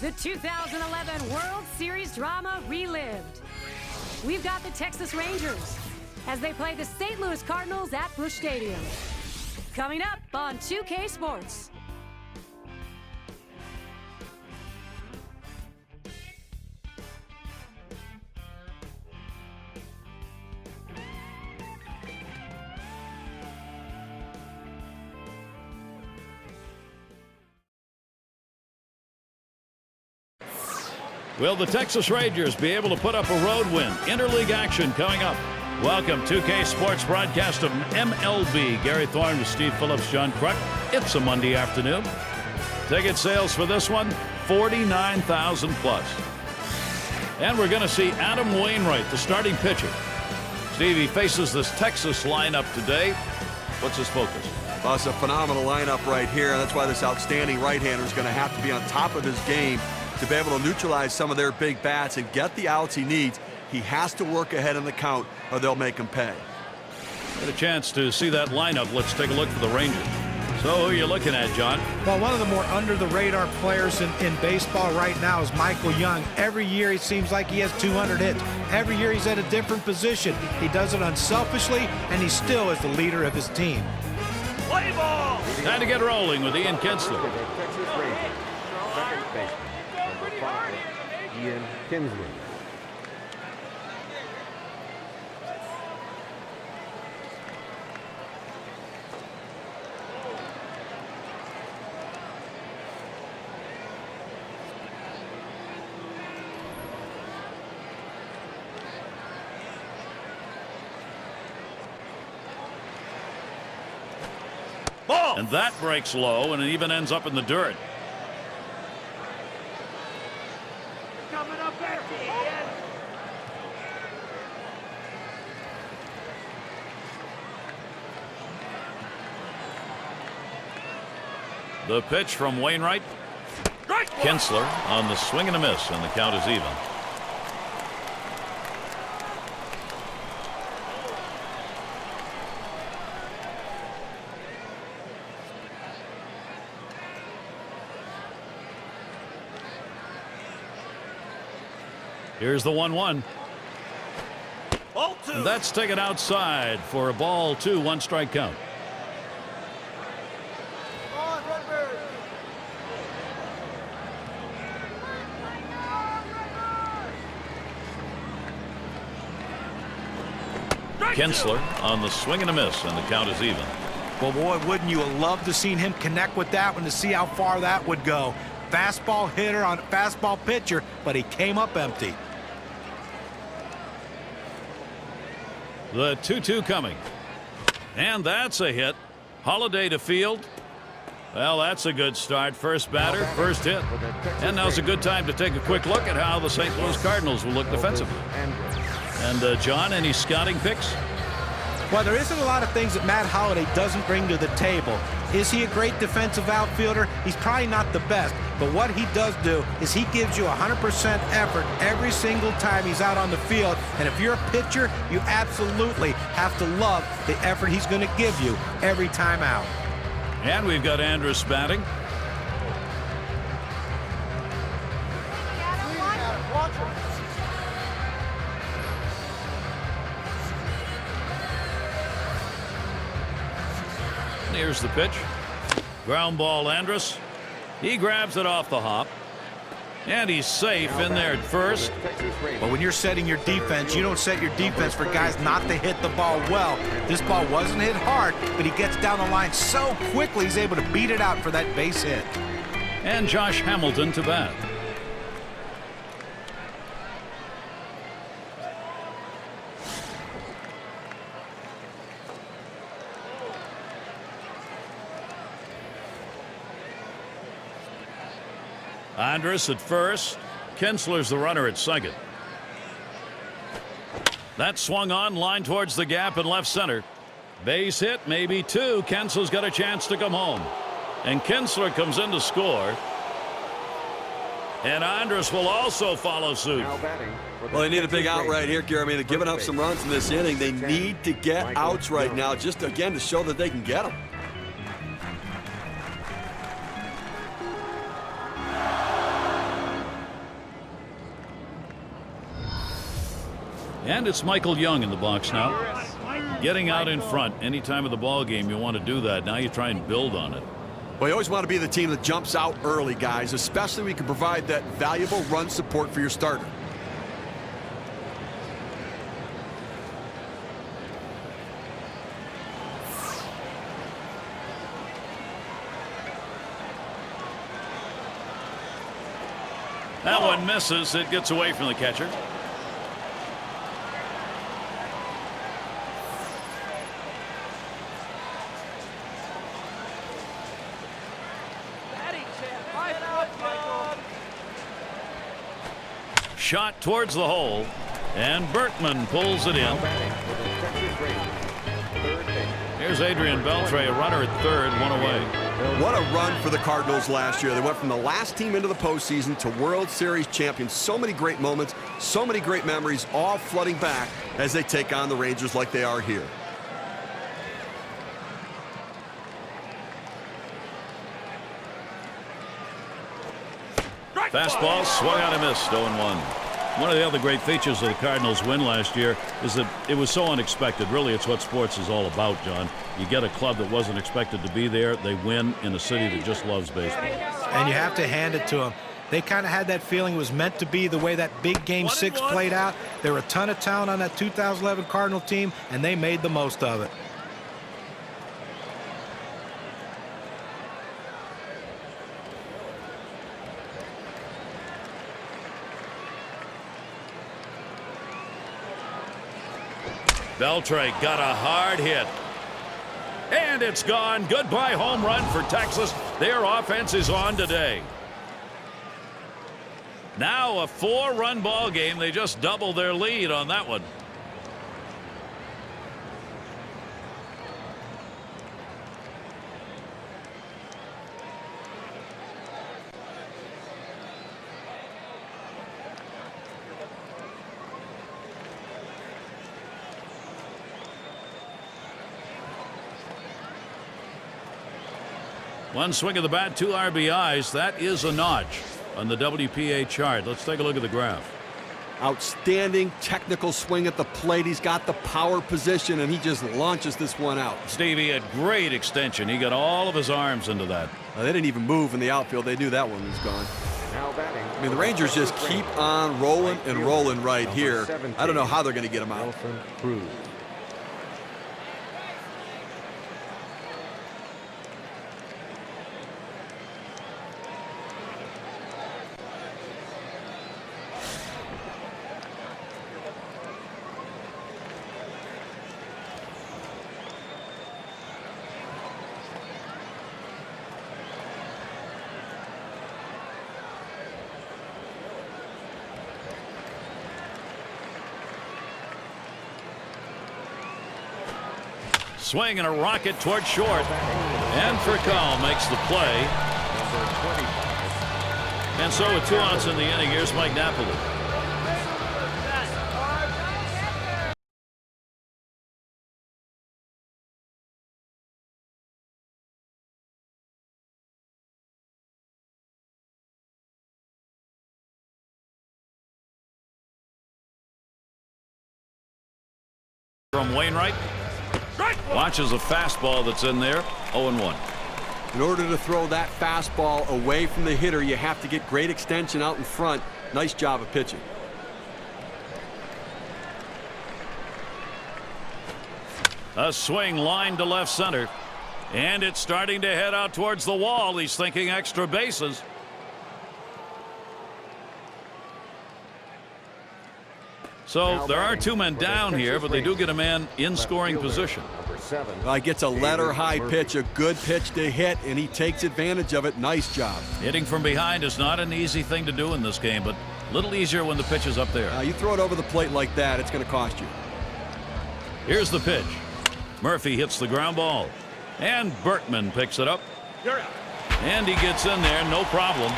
The 2011 World Series drama relived. We've got the Texas Rangers as they play the St. Louis Cardinals at Busch Stadium. Coming up on 2K Sports. Will the Texas Rangers be able to put up a road win? Interleague action coming up. Welcome, 2K Sports broadcast of MLB. Gary Thorne with Steve Phillips, John Kruk. It's a Monday afternoon. Ticket sales for this one, 49,000 plus. And we're going to see Adam Wainwright, the starting pitcher. Steve, he faces this Texas lineup today. What's his focus? Well, it's a phenomenal lineup right here. That's why this outstanding right-hander is going to have to be on top of his game to be able to neutralize some of their big bats and get the outs he needs. He has to work ahead in the count or they'll make him pay. Get a chance to see that lineup. Let's take a look for the Rangers. So who are you looking at, John? Well, one of the more under-the-radar players in baseball right now is Michael Young. Every year it seems like he has 200 hits. Every year he's at a different position. He does it unselfishly, and he still is the leader of his team. Play ball! Time to get rolling with Ian Kinsler. Texas Rangers, second baseman, number 5, Ian Kinsler. Ball! And that breaks low, and it even ends up in the dirt. Coming up empty, Ian. The pitch from Wainwright. Kinsler on the swing and a miss, and the count is even. Here's the 1-1. Ball 2. And that's taken outside for a ball 2, 1 strike count. Kinsler on the swing and a miss, and the count is even. Well, boy, wouldn't you have loved to seen him connect with that one to see how far that would go. Fastball hitter on a fastball pitcher, but he came up empty. The 2-2 coming. And that's a hit. Holiday to field. Well, that's a good start. First batter, first hit. And now's a good time to take a quick look at how the St. Louis Cardinals will look defensively. And John, any scouting picks? Well, there isn't a lot of things that Matt Holliday doesn't bring to the table. Is he a great defensive outfielder? He's probably not the best, but what he does do is he gives you 100% effort every single time he's out on the field, and if you're a pitcher, you absolutely have to love the effort he's going to give you every time out. And we've got Andrus batting. Here's the pitch. Ground ball, Andrus. He grabs it off the hop. And he's safe in there at first. But when you're setting your defense, you don't set your defense for guys not to hit the ball well. This ball wasn't hit hard, but he gets down the line so quickly he's able to beat it out for that base hit. And Josh Hamilton to bat. Andrus at first. Kinsler's the runner at second. That swung on, line towards the gap in left center. Base hit, maybe 2. Kinsler's got a chance to come home. And Kinsler comes in to score. And Andrus will also follow suit. Well, they need a big out right here, Gary. I mean, they're giving up some runs in this inning. They need to get outs right now, just again to show that they can get them. And it's Michael Young in the box now. Getting out in front any time of the ball game, you want to do that. Now you try and build on it. Well, you always want to be the team that jumps out early, guys, especially when you can provide that valuable run support for your starter. That one misses. It gets away from the catcher. Shot towards the hole, and Berkman pulls it in. Here's Adrian Beltre, a runner at third, one away. What a run for the Cardinals last year. They went from the last team into the postseason to World Series champions. So many great moments, so many great memories, all flooding back as they take on the Rangers like they are here. Fastball swung out and missed, 0-1. One of the other great features of the Cardinals' win last year is that it was so unexpected. Really, it's what sports is all about, John. You get a club that wasn't expected to be there. They win in a city that just loves baseball. And you have to hand it to them. They kind of had that feeling it was meant to be the way that big Game 6 played out. There were a ton of talent on that 2011 Cardinal team, and they made the most of it. Beltre got a hard hit. And it's gone. Goodbye home run for Texas. Their offense is on today. Now a 4-run ball game. They just doubled their lead on that one. One swing of the bat, 2 RBIs. That is a notch on the WPA chart. Let's take a look at the graph. Outstanding technical swing at the plate. He's got the power position, and he just launches this one out. Stevie had great extension. He got all of his arms into that. They didn't even move in the outfield. They knew that one was gone. Now batting. I mean, the Rangers just keep on rolling and rolling right here. I don't know how they're going to get him out. Nelson Cruz. Swing and a rocket toward short. And Furcal makes the play. And so with 2 outs in the inning, here's Mike Napoli. From Wainwright. Watches a fastball that's in there. 0-1. In order to throw that fastball away from the hitter, you have to get great extension out in front. Nice job of pitching. A swing line to left center. And it's starting to head out towards the wall. He's thinking extra bases. So there are 2 men down here, but they do get a man in scoring position. He gets a letter high pitch, a good pitch to hit, and he takes advantage of it. Nice job. Hitting from behind is not an easy thing to do in this game, but a little easier when the pitch is up there. You throw it over the plate like that, it's going to cost you. Here's the pitch. Murphy hits the ground ball, and Berkman picks it up. And he gets in there, no problem.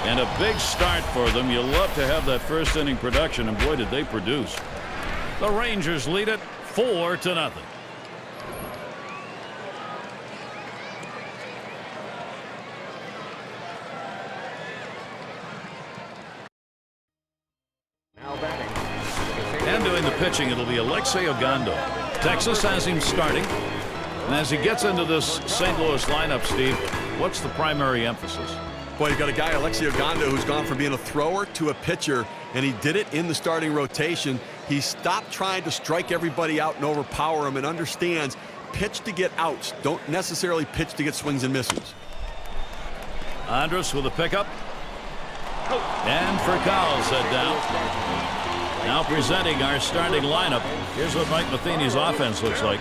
And a big start for them. You love to have that first inning production, and boy, did they produce. The Rangers lead it 4-0. And pitching, it'll be Alexei Ogando. Texas has him starting. And as he gets into this St. Louis lineup, Steve, what's the primary emphasis? Boy, you got a guy, Alexei Ogando, who's gone from being a thrower to a pitcher, and he did it in the starting rotation. He stopped trying to strike everybody out and overpower them and understands pitch to get outs. Don't necessarily pitch to get swings and misses. Andrus with a pickup. And Furcal's head down. Now presenting our starting lineup. Here's what Mike Matheny's offense looks like.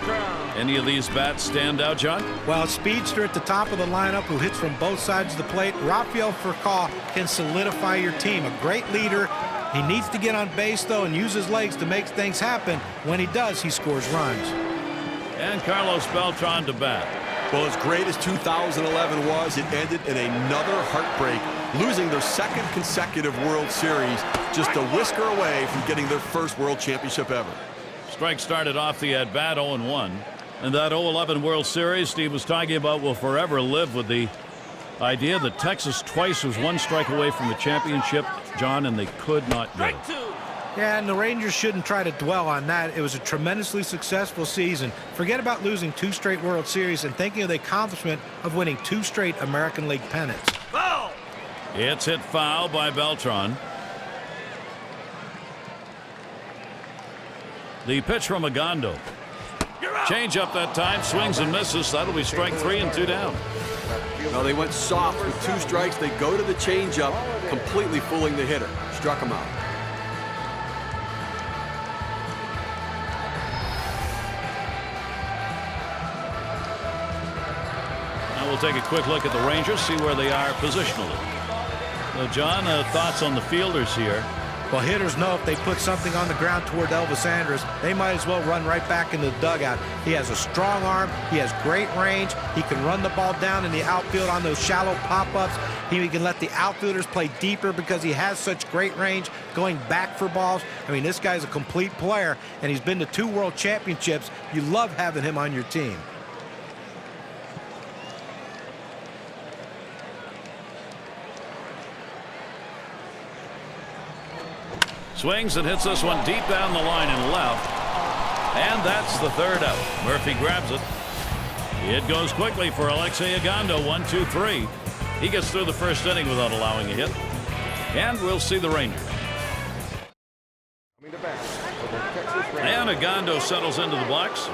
Any of these bats stand out, John? Well, speedster at the top of the lineup who hits from both sides of the plate. Rafael Furcal can solidify your team. A great leader. He needs to get on base, though, and use his legs to make things happen. When he does, he scores runs. And Carlos Beltran to bat. Well, as great as 2011 was, it ended in another heartbreak, losing their second consecutive World Series, just a whisker away from getting their first World Championship ever. Strike started off the at-bat 0-1. And that 0-11 World Series Steve was talking about will forever live with the idea that Texas twice was one strike away from the championship, John, and they could not get it. Yeah, and the Rangers shouldn't try to dwell on that. It was a tremendously successful season. Forget about losing 2 straight World Series and thinking of the accomplishment of winning 2 straight American League pennants. Foul! It's hit foul by Beltran. The pitch from Ogando. Change up that time, swings and misses. That'll be strike 3 and 2 down. Well, they went soft with 2 strikes. They go to the changeup, completely fooling the hitter. Struck him out. Now we'll take a quick look at the Rangers, see where they are positionally. John, thoughts on the fielders here? Well, hitters know if they put something on the ground toward Elvis Andrus, they might as well run right back into the dugout. He has a strong arm. He has great range. He can run the ball down in the outfield on those shallow pop-ups. He can let the outfielders play deeper because he has such great range going back for balls. I mean, this guy's a complete player, and he's been to 2 world championships. You love having him on your team. Swings and hits this one deep down the line and left. And that's the 3rd out. Murphy grabs it. It goes quickly for Alexei Ogando. 1-2-3. He gets through the first inning without allowing a hit. And we'll see the Rangers. And Ogando settles into the box.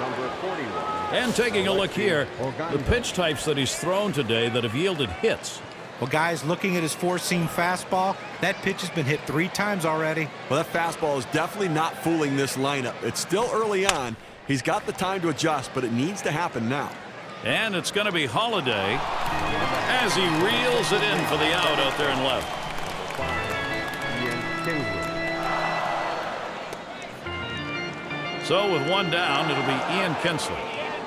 And taking a look here, the pitch types that he's thrown today that have yielded hits. Well, guys, looking at his 4-seam fastball, that pitch has been hit 3 times already. Well, that fastball is definitely not fooling this lineup. It's still early on. He's got the time to adjust, but it needs to happen now. And it's going to be Holiday as he reels it in for the out there in left. So with 1 down, it'll be Ian Kinsler.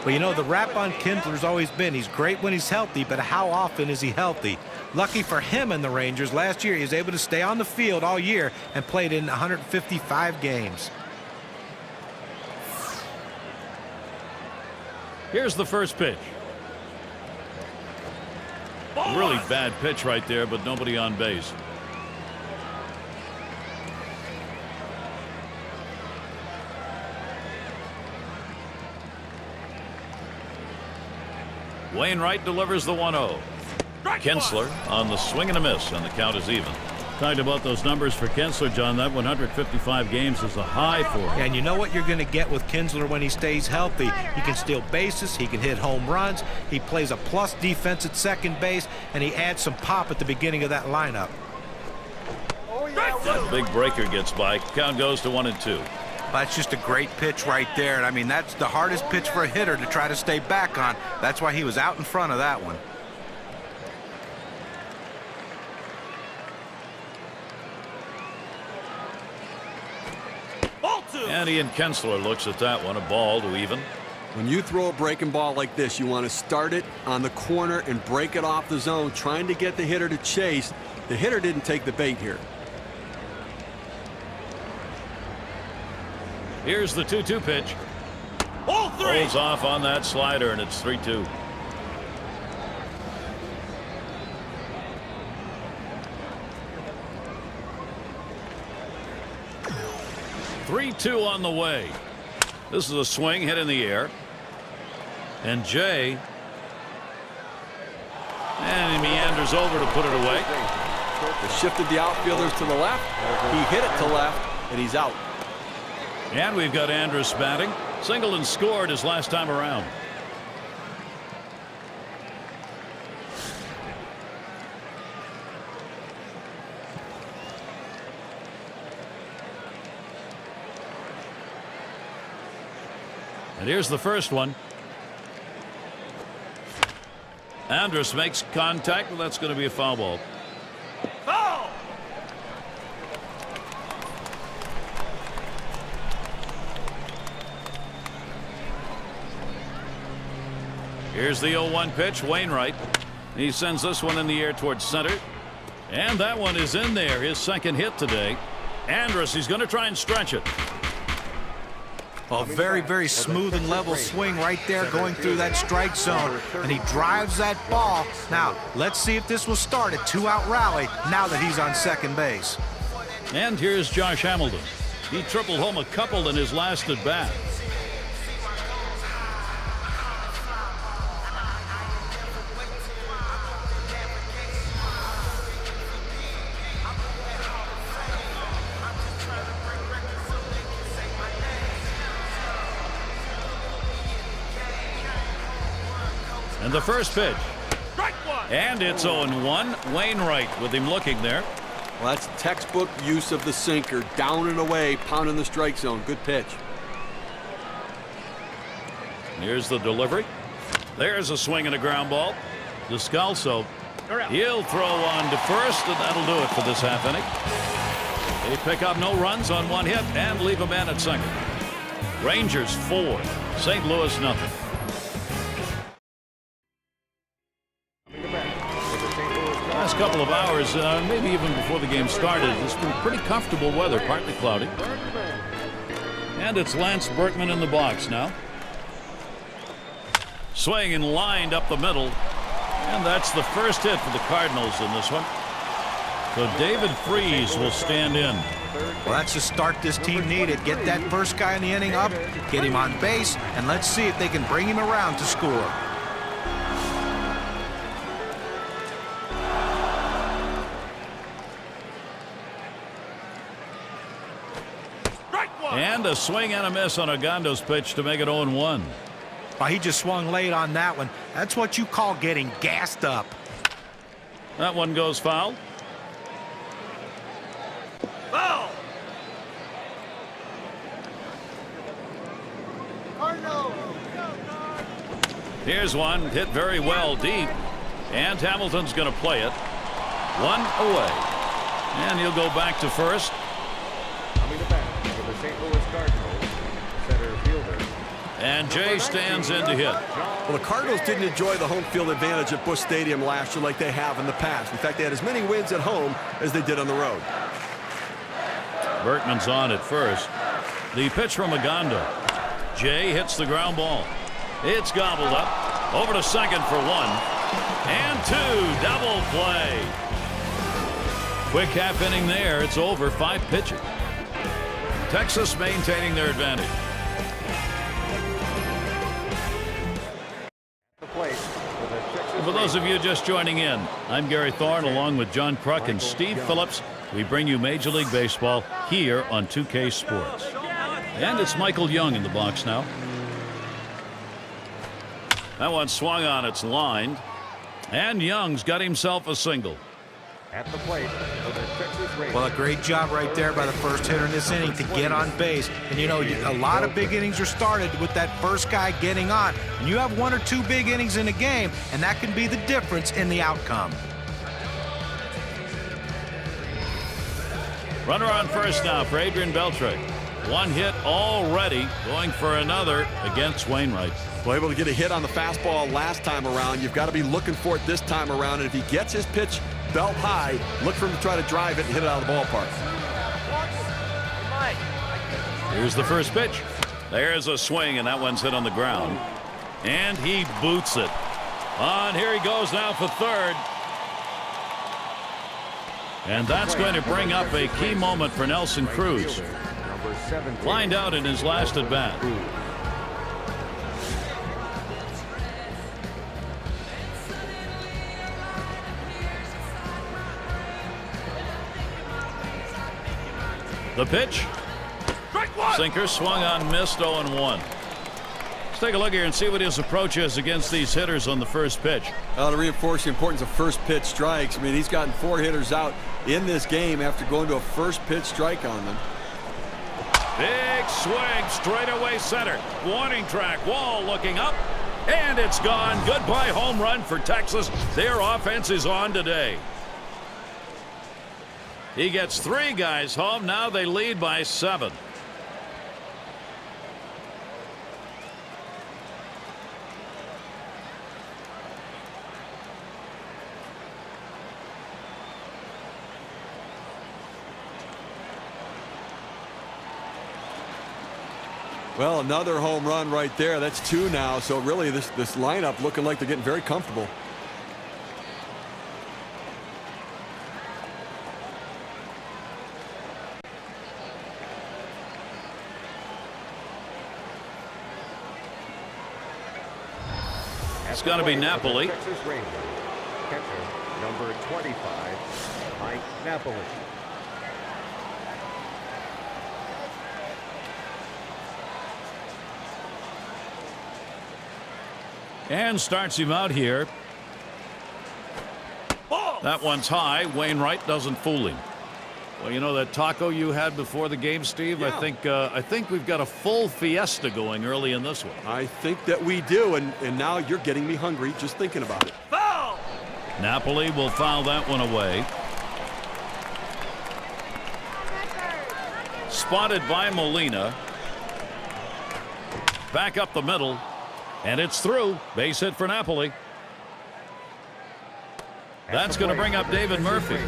Well, you know, the rap on Kinsler's always been he's great when he's healthy, but how often is he healthy? Lucky for him and the Rangers, last year he was able to stay on the field all year and played in 155 games. Here's the first pitch. Really bad pitch right there, but nobody on base. Wainwright delivers the 1-0. Kinsler on the swing and a miss, and the count is even. Talked about those numbers for Kinsler, John. That 155 games is a high for him. And you know what you're going to get with Kinsler when he stays healthy. He can steal bases, he can hit home runs, he plays a plus defense at second base, and he adds some pop at the beginning of that lineup. That big breaker gets by. Count goes to 1-2. That's just a great pitch right there. And I mean, that's the hardest pitch for a hitter to try to stay back on. That's why he was out in front of that one. And Ian Kinsler looks at that one, a ball to even. When you throw a breaking ball like this, you want to start it on the corner and break it off the zone, trying to get the hitter to chase. The hitter didn't take the bait here. Here's the 2-2 pitch. Ball 3. Holds off on that slider, and it's 3-2. 3-2 on the way. This is a swing hit in the air. And Jay. And he meanders over to put it away. They shifted the outfielders to the left. He hit it to left, and he's out. And we've got Andrus batting. Singled and scored his last time around. And here's the first one. Andrus makes contact, but that's going to be a foul ball. Foul! Here's the 0-1 pitch. Wainwright. He sends this one in the air towards center. And that one is in there. His second hit today. Andrus, he's going to try and stretch it. A very, very smooth and level swing right there going through that strike zone. And he drives that ball. Now, let's see if this will start a 2-out rally now that he's on second base. And here's Josh Hamilton. He tripled home a couple in his last at bat. And the first pitch. Strike one. And it's 0-1. Wainwright with him looking there. Well, that's textbook use of the sinker. Down and away, pounding the strike zone. Good pitch. Here's the delivery. There's a swing and a ground ball. Descalso. He'll throw on to first, and that'll do it for this half inning. They pick up no runs on one hit and leave a man at second. Rangers 4, St. Louis nothing. Last couple of hours, maybe even before the game started, it's been pretty comfortable weather, partly cloudy. And it's Lance Berkman in the box now. Swing and lined up the middle. And that's the first hit for the Cardinals in this one. So David Freese will stand in. Well, that's the start this team needed. Get that first guy in the inning up, get him on base, and let's see if they can bring him around to score. And a swing and a miss on Agando's pitch to make it 0-1. Well, he just swung late on that one. That's what you call getting gassed up. That one goes foul. Foul! Here's one hit very well deep. And Hamilton's going to play it. One away. And he'll go back to first. St. Louis Cardinals, center fielder. And Jay stands in to hit. Well, the Cardinals didn't enjoy the home field advantage at Busch Stadium last year like they have in the past. In fact, they had as many wins at home as they did on the road. Berkman's on at first. The pitch from Agando. Jay hits the ground ball. It's gobbled up. Over to second for one. And two. Double play. Quick half inning there. It's over. 5 pitches. Texas maintaining their advantage. For those of you just joining in, I'm Gary Thorne along with John Kruk and Steve Phillips. We bring you Major League Baseball here on 2K Sports. And it's Michael Young in the box now. That one swung on, it's lined. And Young's got himself a single. At the plate for the Texas Rangers. Well, a great job right there by the first hitter in this inning to get on base. And, you know, a lot of big innings are started with that first guy getting on. And you have 1 or 2 big innings in a game, and that can be the difference in the outcome. Runner on first now for Adrian Beltre. 1 hit already, going for another against Wainwright. Well, able to get a hit on the fastball last time around. You've got to be looking for it this time around. And if he gets his pitch belt high, look for him to try to drive it and hit it out of the ballpark. Here's the first pitch. There's a swing, and that one's hit on the ground. And he boots it. On, here he goes now for third. And that's going to bring up a key moment for Nelson Cruz. number 17. Lined out in his last at bat. The pitch. Strike one. Sinker swung on, missed, 0-1. Let's take a look here and see what his approach is against these hitters on the first pitch. To reinforce the importance of first pitch strikes, I mean, he's gotten 4 hitters out in this game after going to a first pitch strike on them. Big swing, straightaway center. Warning track, Wall looking up, and it's gone. Goodbye home run for Texas. Their offense is on today. He gets 3 guys home. Now they lead by 7. Well, another home run right there. That's 2 now. So really this lineup looking like they're getting very comfortable. It's going to be Napoli. Texas Rangers. Catcher number 25, Mike Napoli. And starts him out here. That one's high. Wainwright doesn't fool him. Well, you know that taco you had before the game, Steve? Yeah. I think we've got a full fiesta going early in this one. I think that we do, and now you're getting me hungry just thinking about it. Foul. Napoli will foul that one away. Spotted by Molina. Back up the middle. And it's through. Base hit for Napoli. That's going to bring up David Murphy.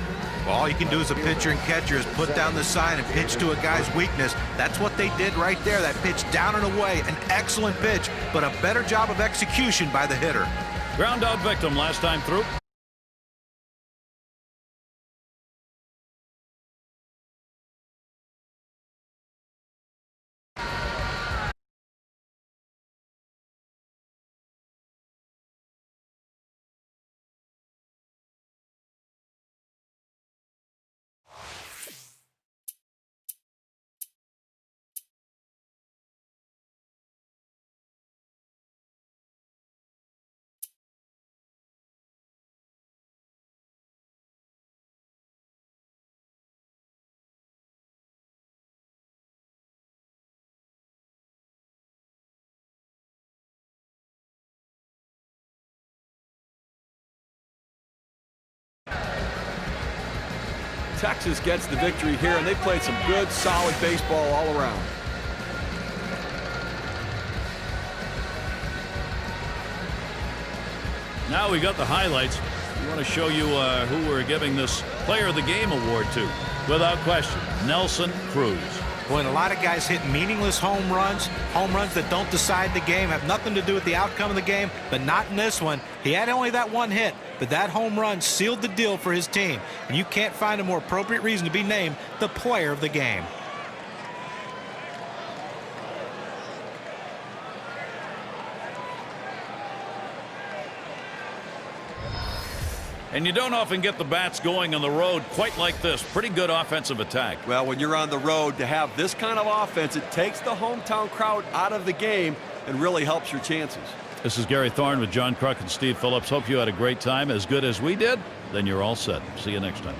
All you can do as a pitcher and catcher is put down the sign and pitch to a guy's weakness. That's what they did right there. That pitch down and away. An excellent pitch, but a better job of execution by the hitter. Ground out victim last time through. Texas gets the victory here, and they played some good, solid baseball all around. Now we got the highlights. We want to show you who we're giving this Player of the Game award to. Without question, Nelson Cruz. When a lot of guys hit meaningless home runs that don't decide the game, have nothing to do with the outcome of the game, but not in this one. He had only that one hit, but that home run sealed the deal for his team. And you can't find a more appropriate reason to be named the Player of the Game. And you don't often get the bats going on the road quite like this. Pretty good offensive attack. Well, when you're on the road, to have this kind of offense, it takes the hometown crowd out of the game and really helps your chances. This is Gary Thorne with John Kruk and Steve Phillips. Hope you had a great time, as good as we did. Then you're all set. See you next time.